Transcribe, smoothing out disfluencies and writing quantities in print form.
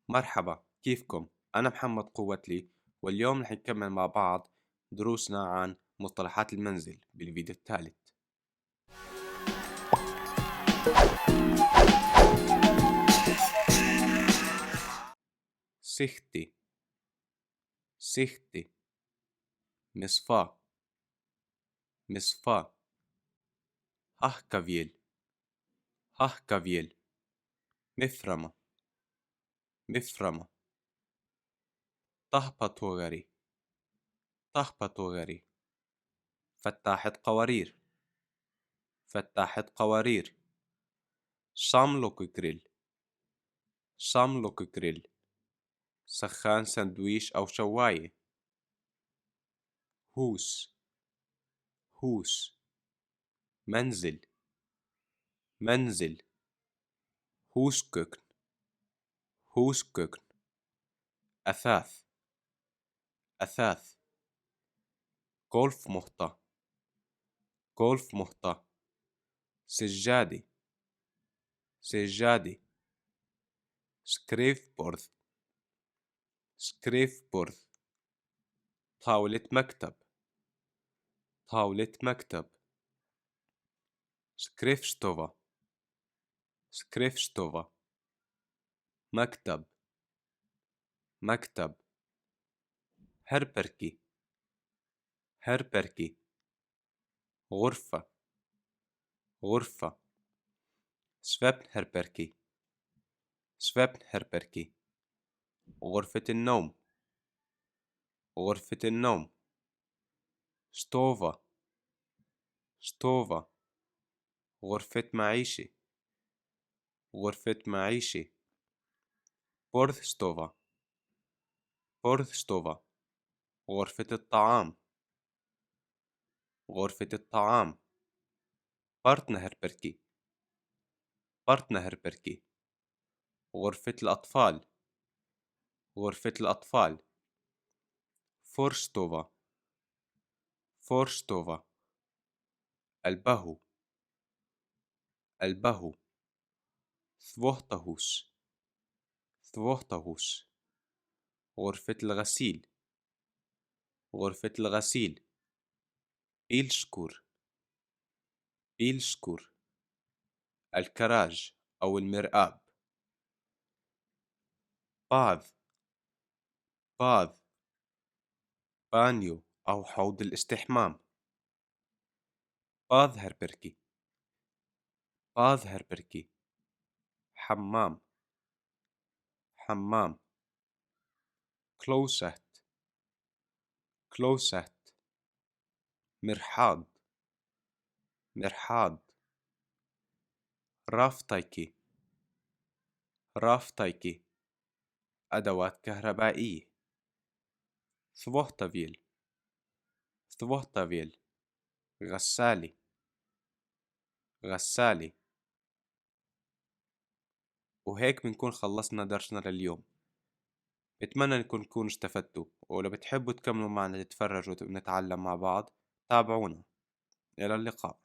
مرحبا، كيفكم؟ أنا محمد قوتلي، واليوم رح نكمل مع بعض دروسنا عن مصطلحات المنزل بالفيديو الثالث. سختي سختي مصفاة مصفاة ههكفيل ههكفيل مفرمة مفرمة طهبطوغري طهبطوغري فتاحة قوارير فتاحة قوارير شاملوك جريل شاملوك جريل سخان سندويش أو شواية. هوس هوس منزل منزل هوسكوكن هوسكوكن أثاث أثاث غولف مهطة غولف مهطة سجادة سجادة سكريف بورد سكريف بورد طاولة مكتب طاولة مكتب سكريفستوفا سكريفستوفا مكتب مكتب هربركي هربركي غرفة غرفة سفبنهربركي سفبنهربركي غرفة النوم غرفة النوم ستوفا ستوفا غرفة معيشة غرفة معيشة بورثستوفا بورثستوفا غرفة الطعام غرفة الطعام بارتنهربركي بارتنهربركي غرفة الأطفال غرفة الأطفال فورستوفا فورستوفا البهو البهو ثوهتهوس ثوهتهوس غرفة الغسيل غرفة الغسيل بيلشكور بيلشكور الكراج أو المرآب باذ باذ بانيو أو حوض الاستحمام باذهربركي باذهربركي حمام حمام كلوست كلوست مرحاض مرحاض رافتايكي رافتايكي أدوات كهربائية ثوهتافيل ثوهتافيل غسالة غسالة. وهيك بنكون خلصنا درسنا لليوم. بتمنى انكم تكونوا استفدتوا، ولو بتحبوا تكملوا معنا تتفرجوا ونتعلم مع بعض تابعونا. إلى اللقاء.